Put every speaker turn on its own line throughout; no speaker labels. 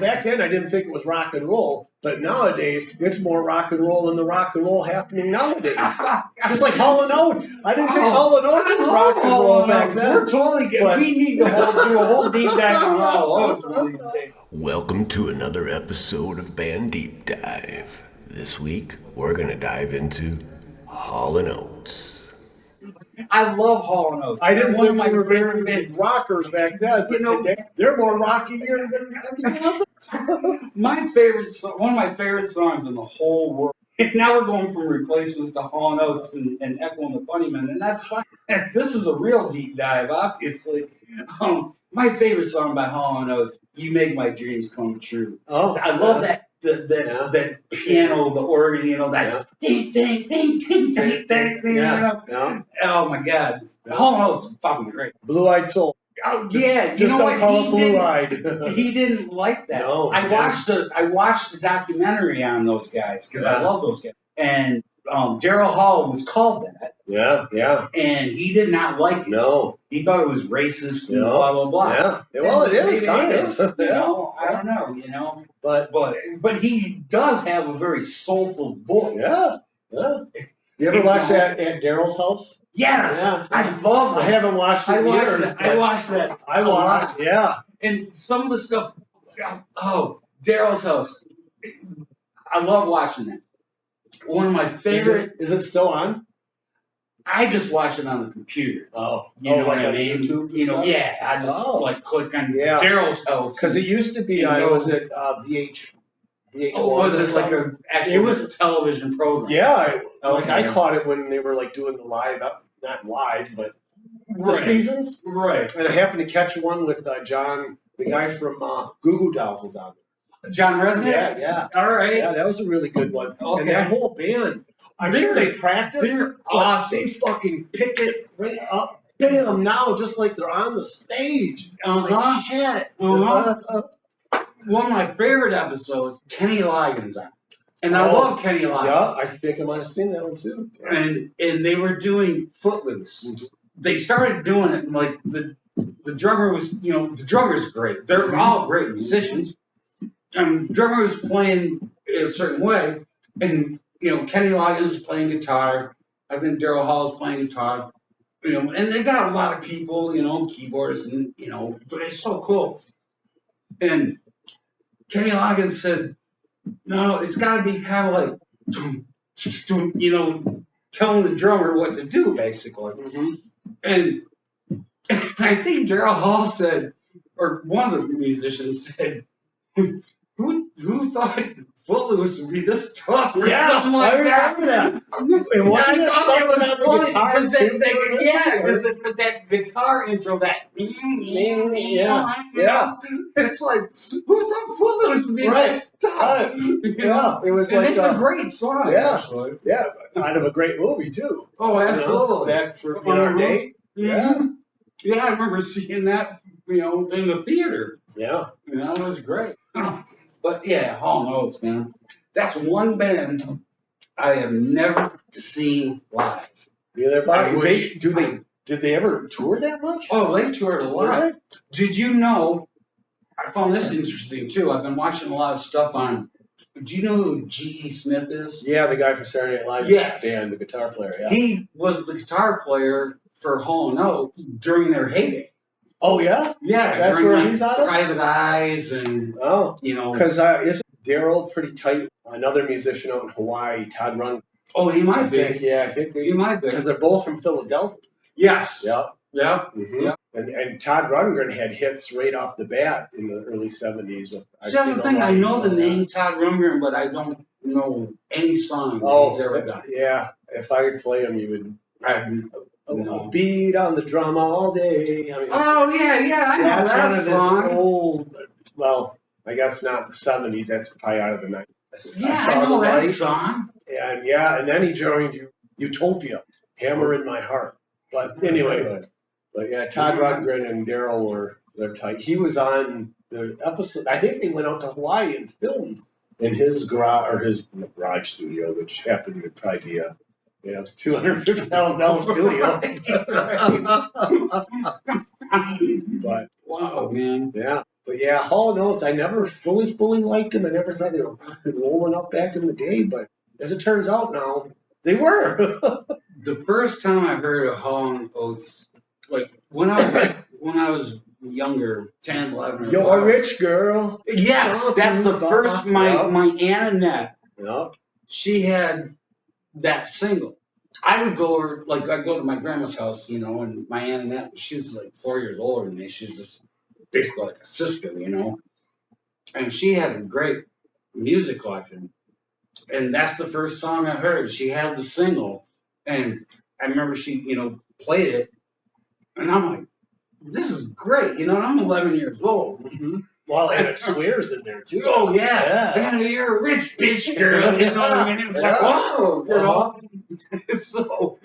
back then I didn't think it was rock and roll, but nowadays it's more rock and roll than the rock and roll happening nowadays. Just like Hall Oates. I didn't think Hall Oates was rock and roll back then.
We're totally good. We need to do a whole deep dive on Hall Oates one of these days.
Welcome to another episode of Band Deep Dive. This week, we're going to dive into Hall &
I love Hall Oates.
I didn't
one
think
of my
they were very
favorite
big rockers back then, but today they're more rockier than
one of my favorite songs in the whole world. Now we're going from replacements to Hall Oates and Echo and the Bunnymen, and that's fine. This is a real deep dive, obviously. My favorite song by Hall Oates, "You Make My Dreams Come True."
Oh,
I love that piano, the organ, that ding, ding, ding, ding, ding, ding, Oh my God, Hall Oates is fucking great.
Blue-eyed soul.
Oh yeah,
just don't call it blue-eyed.
He didn't like that.
No,
I watched a documentary on those guys because I love those guys. And Daryl Hall was called that.
Yeah.
And he did not like it.
No.
He thought it was racist and blah blah blah.
Yeah. Well, it is kind of.
I don't know. But he does have a very soulful voice.
Yeah. You ever watch that at Daryl's house?
Yes. Yeah. I love that.
I haven't watched it in years.
I watched that.
I watched it. Yeah.
And some of the stuff. Oh, Daryl's house. I love watching that. One of my favorite.
Is it still on?
I just watch it on the computer.
Oh,
you know what I
mean?
YouTube. I just click on Daryl's house.
Because it used to be. Was it VH1?
Was it like a actual? It was a television program.
Yeah, I caught it when they were doing the live, not live, but the seasons.
Right.
And I happened to catch one with John, the guy from Goo Goo Dolls, is on it.
John Resnick?
Yeah.
All right.
Yeah, that was a really good one.
Okay.
And that whole band, I'm sure they practice.
They're awesome.
They fucking pick it right up. Bam, now just like they're on the stage. Like, shit.
One of my favorite episodes, Kenny Loggins on. And I love Kenny Loggins.
Yeah, I think I might have seen that one too.
And they were doing Footloose. Mm-hmm. They started doing it, and the drummer was, the drummer's great. They're all great musicians. And the drummer was playing in a certain way. And, Kenny Loggins was playing guitar. I think Daryl Hall was playing guitar. And they got a lot of people, keyboards, and, but it's so cool. And Kenny Loggins said, no, it's got to be kind of like, telling the drummer what to do, basically. Mm-hmm. And I think Daryl Hall said, or one of the musicians said, who thought Footloose would be this tough? Or something like
I remember that. It wasn't something on the guitar.
Because that guitar intro, it's like, who thought Footloose would be this tough?
Yeah, it was
it's a great song.
Actually. Yeah, kind of a great movie too.
Oh, absolutely.
Back for our day.
Yeah. Yeah, I remember seeing that, in the theater.
Yeah.
It was great. But yeah, Hall Oates, man. That's one band I have never seen live.
Did they ever tour that much?
Oh, they toured a lot. Really? Did you know? I found this interesting too. I've been watching a lot of stuff on. Do you know who G.E. Smith is?
Yeah, the guy from Saturday Night Live.
Yes.
Band, the guitar player. Yeah.
He was the guitar player for Hall Oates during their heyday.
Oh yeah.
Yeah,
that's where he's on it.
Private Eyes and
because isn't Daryl pretty tight? Another musician out in Hawaii, Todd Rundgren.
Oh, he might be.
I think
he might be
because they're both from Philadelphia.
Yes.
Yeah.
Mm-hmm. Yep.
And Todd Rundgren had hits right off the bat in the early 70s.
That's the thing. I know the name Todd Rundgren, but I don't know any song he's ever done.
Yeah. If I could play him, you would. A beat on the drum all day. I mean,
I know that song.
Old, well, I guess not the 70s. That's probably out of the 90s.
Yeah, I know that song.
And then he joined Utopia, Hammer in My Heart. But anyway, Todd Rundgren and Daryl they're tight. He was on the episode. I think they went out to Hawaii and filmed in his garage studio, which happened to probably be a $250,000 studio. But
wow, man.
Yeah. But yeah, Hall Oates, I never fully liked them. I never thought they were rock and roll enough back in the day, but as it turns out now, they were.
The first time I heard of Hall Oates, like when I was younger, 10, 11. Or
You're
12.
a rich girl.
Yes, that's the first. My Aunt Annette,
Yeah.
she had that single. I would go over, like I'd go to my grandma's house, and my Aunt Annette, she's like 4 years older than me. She's just basically like a sister, and she had a great music collection. And that's the first song I heard. She had the single, and I remember she, played it, and I'm like, this is great, I'm 11 years old.
Mm-hmm. Well, and it swears in there too.
Oh yeah. You're a rich bitch girl, you know what I mean? It was like, whoa, So,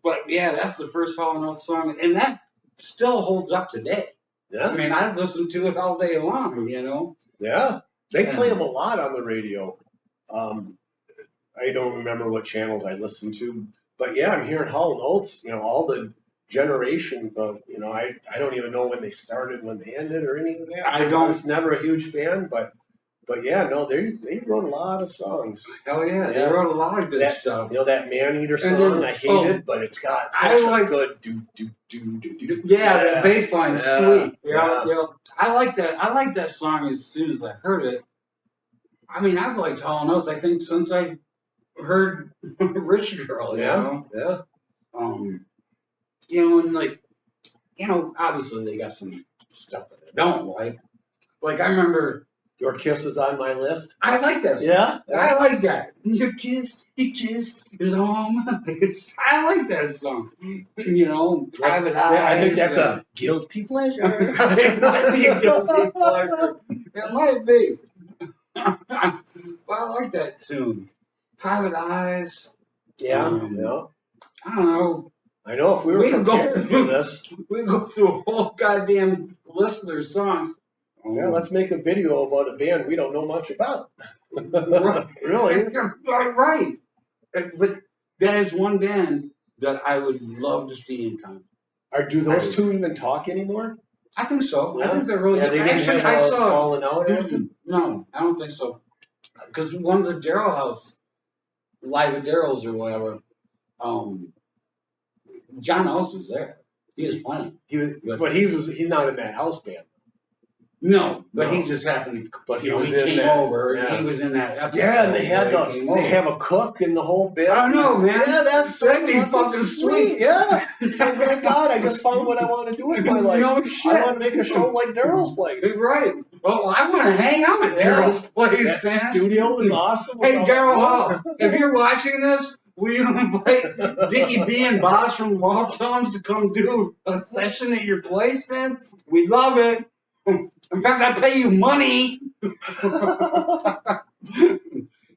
but yeah, that's the first Hall Oates song, and that still holds up today.
Yeah.
I mean, I've listened to it all day long,
Yeah, they play them a lot on the radio. I don't remember what channels I listened to, but yeah, I'm hearing Hall Oates. All the generation of I don't even know when they started, when they ended, or any of that.
I
was never a huge fan, but yeah, no, they wrote a lot of songs.
Hell yeah, they wrote a lot of good stuff.
That Man Eater song I hated, but it's got such a good do.
Yeah, that bass line's sweet. Yeah. I like that song as soon as I heard it. I mean, I've liked Hall Oates, I think, since I heard Rich Girl,
Yeah.
And obviously they got some stuff that I don't like. Like I remember
Your Kiss is on my list.
I like that song.
Yeah?
I like that. Your kiss is on my lips. I like that song. Private Eyes.
Yeah, I think that's a guilty pleasure.
It might be a guilty pleasure. It might be. But I like that tune. Private Eyes.
Yeah.
I don't know.
I know if we were prepared for this.
We go through a whole goddamn list of their songs.
Yeah, let's make a video about a band we don't know much about.
Right.
Really?
Right. But that is one band that I would love to see in concert.
Do those two even talk anymore?
I think so.
Yeah.
I think they're really.
Yeah, they didn't have fallen out.
No, I don't think so. Because one of the Daryl House, Live at Daryl's or whatever, John Oates was there. He was playing.
He's not in that house band.
No, but he just happened to.
But he
came over. Yeah. He was in that episode.
Yeah, and they have a cook in the whole band.
I don't know, man.
Yeah,
that'd be fucking sweet.
Yeah. Oh my God, I just found what I want to do with my life.
No shit.
I want to make a show like Daryl's place.
Right. Well, I want to hang out at Daryl's place,
that
man.
studio is awesome.
Hey, Daryl, if you're watching this, will you invite Dickie B and Boss from Malt-Tones to come do a session at your place, man? We'd love it. In fact, I pay you money.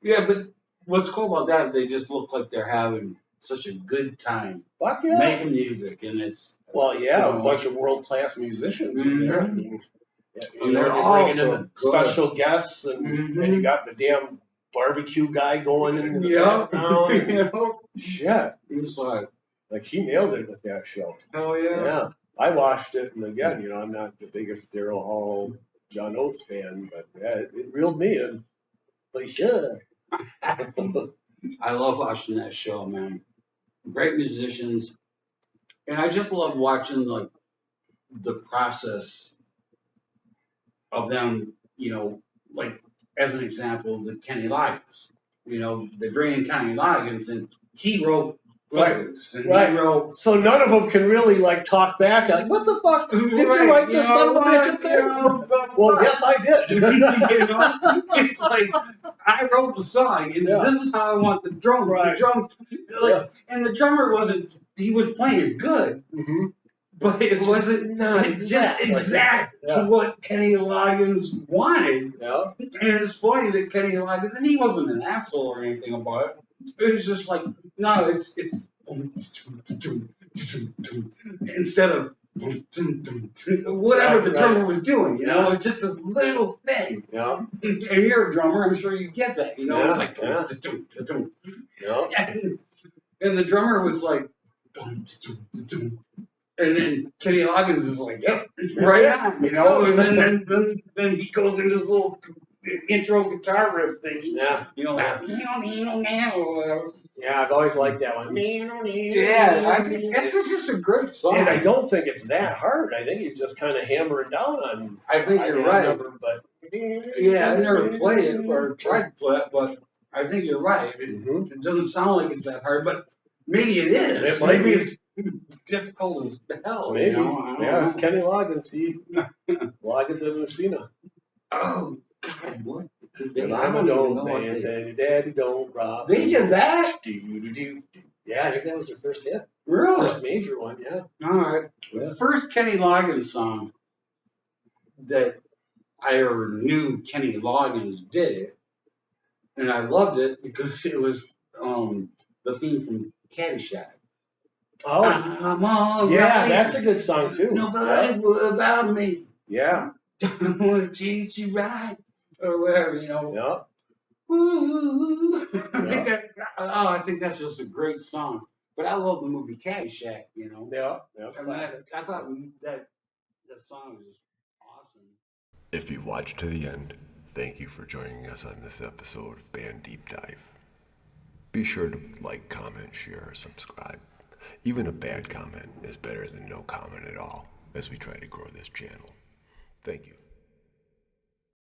Yeah, but what's cool about that? They just look like they're having such a good time
Fuck yeah.
making music, and it's
a bunch of world-class musicians in there. I mean,
and they're
bringing
also
in special guests, and you got the damn barbecue guy going in the background. Shit,
It was like,
he nailed it with that show.
hell yeah.
Yeah, I watched it, and again, I'm not the biggest Daryl Hall, John Oates fan, but yeah, it reeled me in. Like, sure.
I love watching that show, man. Great musicians, and I just love watching like the process of them. Like as an example, the Kenny Loggins. They bring in Kenny Loggins, and he wrote.
Right.
And
Right.
he wrote.
So none of them can really talk back. Like, what the fuck? Did you write this son of a bitch thing? Well, yes, I did.
It's like I wrote the song, and this is how I want the drum.
Right.
The drums, and the drummer wasn't. He was playing good, but it wasn't just exact to what Kenny Loggins wanted.
Yeah.
And it's funny that Kenny Loggins, and he wasn't an asshole or anything about it. It was just like, no, it's instead of whatever the drummer was doing, it's just this little thing.
Yeah.
And you're a drummer, I'm sure you get that, it's like, and the drummer was like, And then Kenny Loggins is like, yep, right on, you know. And then he goes into this little intro guitar riff thing.
Yeah.
You know, like, or whatever.
Yeah, I've always liked that one.
Yeah, I think that's just a great song.
And I don't think it's that hard. I think he's just kind of hammering down on.
I think you're right.
But
Yeah, I never played it or tried to play it, but I think you're right. It doesn't sound like it's that hard, but maybe it is.
It might
maybe
be.
it's difficult as hell.
Maybe.
You know? I don't know.
It's Kenny Loggins. Loggins and Lucina.
Oh God, what?
Your mama don't dance and your daddy don't rock.
They did that?
Yeah, I think that was their first hit.
Really?
First major one, yeah.
All right.
Yeah.
The first Kenny Loggins song that I ever knew Kenny Loggins did, and I loved it because it was the theme from Caddyshack.
Oh,
I'm all
yeah,
right.
that's a good song too.
Nobody worry about me.
Yeah.
Don't want to treat you right or whatever, you know.
Yeah.
Ooh.
Yeah.
I think that's just a great song. But I love the movie Caddyshack, you know.
Yeah. That's
I
classic.
thought that song was awesome.
If you watched to the end, thank you for joining us on this episode of Band Deep Dive. Be sure to like, comment, share, or subscribe. Even a bad comment is better than no comment at all as we try to grow this channel. Thank you.